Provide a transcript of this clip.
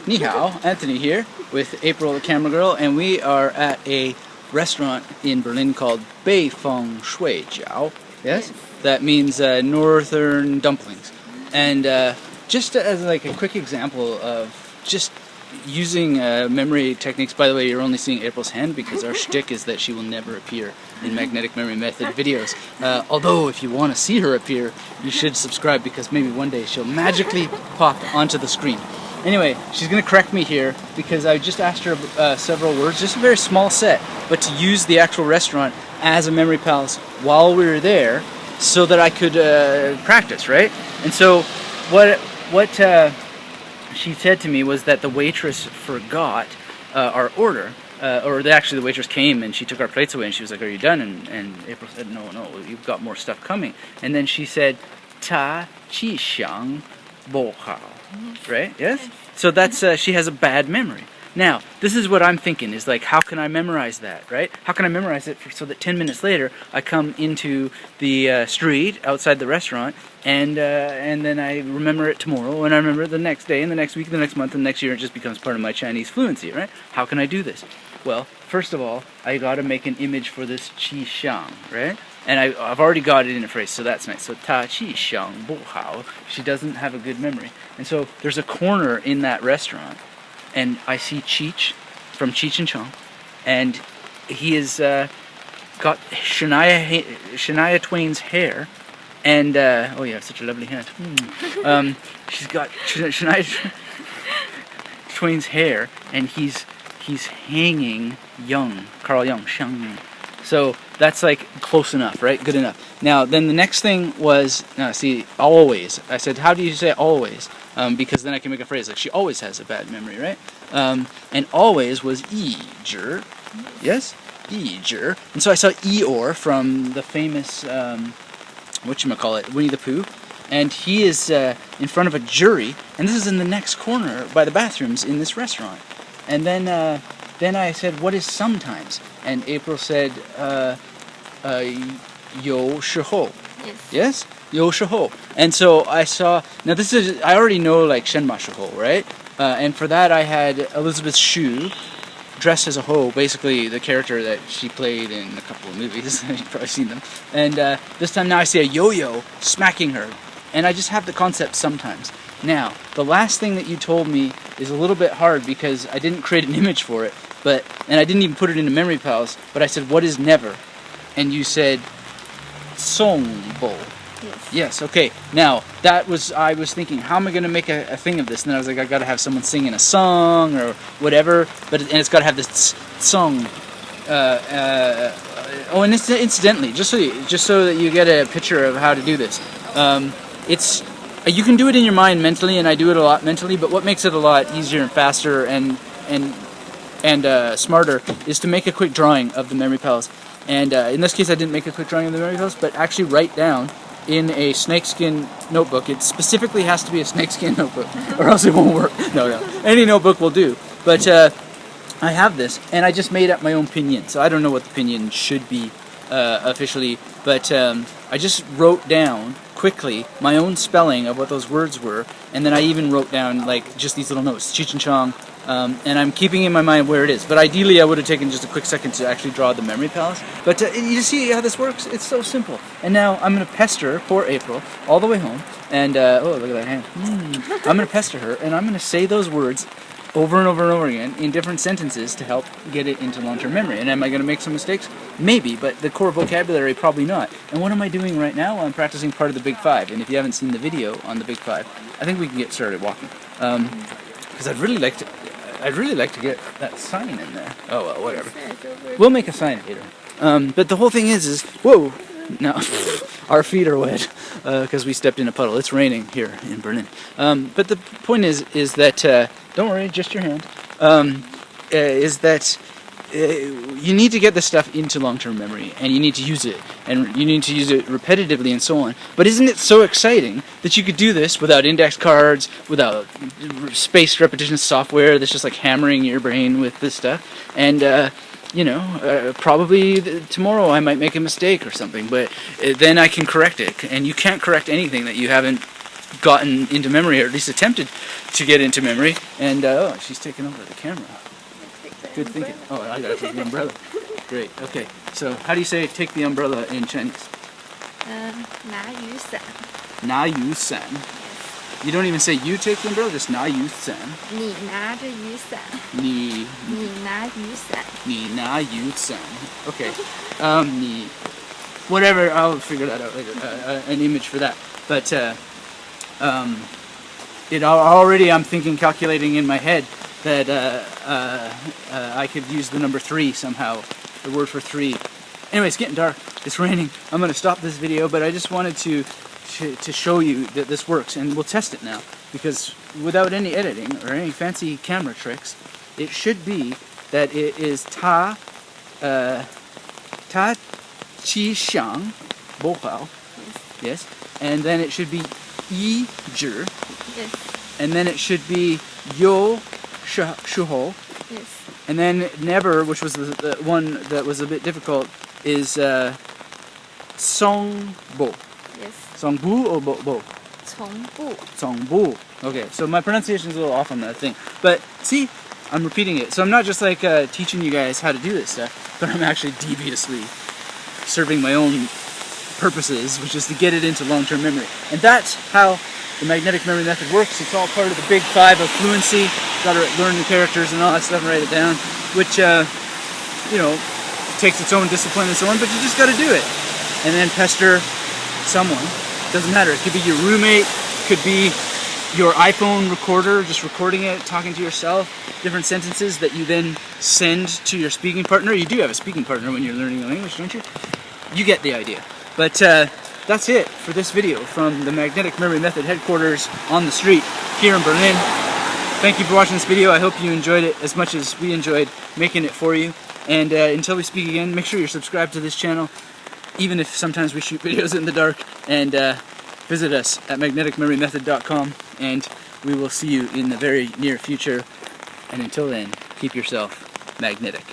Ni hao, Anthony here with April the camera girl, and we are at a restaurant in Berlin called Beifeng Shui Jiao. Yes? That means northern dumplings. And just as like a quick example of just using memory techniques, by the way, you're only seeing April's hand because our shtick is that she will never appear in Magnetic Memory Method videos. Although, if you want to see her appear, you should subscribe because maybe one day she'll magically pop onto the screen. Anyway, she's going to correct me here because I just asked her several words, just a very small set, but to use the actual restaurant as a memory palace while we were there so that I could practice, right? And so what she said to me was that the waitress forgot our order, actually the waitress came and she took our plates away and she was like, "Are you done?" And April said, no, you've got more stuff coming. And then she said, "Ta qi xiang bo hao." Right? Yes? So that's, she has a bad memory. Now, this is what I'm thinking, is like, how can I memorize that, right? How can I memorize it so that 10 minutes later I come into the street outside the restaurant and then I remember it tomorrow and I remember it the next day and the next week and the next month and the next year. It just becomes part of my Chinese fluency, right? How can I do this? Well, first of all, I got to make an image for this qi xiang, right? And I've already got it in a phrase, so that's nice. So ta qi xiang bo hao. She doesn't have a good memory. And so there's a corner in that restaurant, and I see Cheech from Cheech and Chong, and he has got Shania Twain's hair, and oh yeah, such a lovely hand. She's got Shania Twain's hair, and he's hanging young, Carl Jung, Shang. So that's like close enough, right? Good enough. Now, then the next thing was, see, always. I said, how do you say always? Because then I can make a phrase like, she always has a bad memory, right? And always was Yi-zhi. Yes? Yi-zhi. And so I saw Eeyore from the famous, whatchamacallit, Winnie the Pooh. And he is in front of a jury, and this is in the next corner by the bathrooms in this restaurant. And then I said, what is sometimes? And April said, yo shiho. Yes? Yo shiho. And so I saw, now this is, I already know like Shenma shiho, right? And for that I had Elizabeth Shue dressed as a ho, basically the character that she played in a couple of movies. You've probably seen them. And this time now I see a yo-yo smacking her. And I just have the concept sometimes. Now, the last thing that you told me is a little bit hard because I didn't create an image for it, and I didn't even put it in a memory palace, but I said, what is never? And you said, songbo. Yes, okay. Now, I was thinking, how am I going to make a thing of this? And then I was like, I got to have someone singing a song or whatever, and it's got to have this song. And incidentally, just so that you get a picture of how to do this, you can do it in your mind mentally, and I do it a lot mentally, but what makes it a lot easier and faster and smarter is to make a quick drawing of the memory palace. And in this case I didn't make a quick drawing of the memory palace, but actually write down in a snakeskin notebook. It specifically has to be a snakeskin notebook or else it won't work. No, any notebook will do. But I have this, and I just made up my own pinyin, so I don't know what the pinyin should be officially, but I just wrote down quickly my own spelling of what those words were, and then I even wrote down like just these little notes, Cheech and Chong, and I'm keeping in my mind where it is. But ideally I would have taken just a quick second to actually draw the memory palace. But you see how this works? It's so simple. And now I'm going to pester poor April all the way home, and oh, look at that hand. I'm going to pester her, and I'm going to say those words over and over and over again in different sentences to help get it into long-term memory. And am I going to make some mistakes? Maybe, but the core vocabulary, probably not. And what am I doing right now? I'm practicing part of the Big Five. And if you haven't seen the video on the Big Five, I think we can get started walking. Because I'd really like to get that sign in there. Oh well, whatever. We'll make a sign later. But the whole thing is whoa. No, our feet are wet because we stepped in a puddle. It's raining here in Berlin. But the point is that don't worry, just your hand. Is that you need to get this stuff into long-term memory, and you need to use it, and you need to use it repetitively, and so on. But isn't it so exciting that you could do this without index cards, without spaced repetition software that's just like hammering your brain with this stuff, and probably tomorrow I might make a mistake or something, but then I can correct it, and you can't correct anything that you haven't gotten into memory, or at least attempted to get into memory. And oh, she's taking over the camera. Good thinking. Oh, I gotta take the umbrella. Great. Okay. So how do you say take the umbrella in Chinese? 拿雨伞. 拿雨伞. You don't even say you take the umbrella, just 拿雨伞. 你拿着雨伞. 你拿雨伞. 你拿雨伞. Okay. 你 whatever, I'll figure that out later. An image for that. But it already I'm thinking, calculating in my head that I could use the number 3 somehow, the word for 3. Anyway, it's getting dark. It's raining. I'm going to stop this video, but I just wanted to show you that this works, and we'll test it now, because without any editing or any fancy camera tricks, it should be that it is ta qi xiang bo hao. Yes. And then it should be yi zhi. Yes. And then it should be yo shu ho. Yes. And then never, which was the one that was a bit difficult, is song bo. Yes. Song bu or bo bo? 从不. Song bu. Okay, so my pronunciation is a little off on that thing. But see, I'm repeating it. So I'm not just like teaching you guys how to do this stuff, but I'm actually deviously serving my own purposes, which is to get it into long-term memory. And that's how the magnetic memory method works. It's all part of the big 5 of fluency. Got to learn the characters and all that stuff and write it down, which you know, takes its own discipline and so on, but you just got to do it. And then pester someone. Doesn't matter. It could be your roommate, could be your iPhone recorder, just recording it, talking to yourself, different sentences that you then send to your speaking partner. You do have a speaking partner when you're learning English, don't you? You get the idea. But that's it for this video from the Magnetic Memory Method headquarters on the street here in Berlin. Thank you for watching this video. I hope you enjoyed it as much as we enjoyed making it for you. And until we speak again, make sure you're subscribed to this channel, even if sometimes we shoot videos in the dark. And visit us at magneticmemorymethod.com, and we will see you in the very near future. And until then, keep yourself magnetic.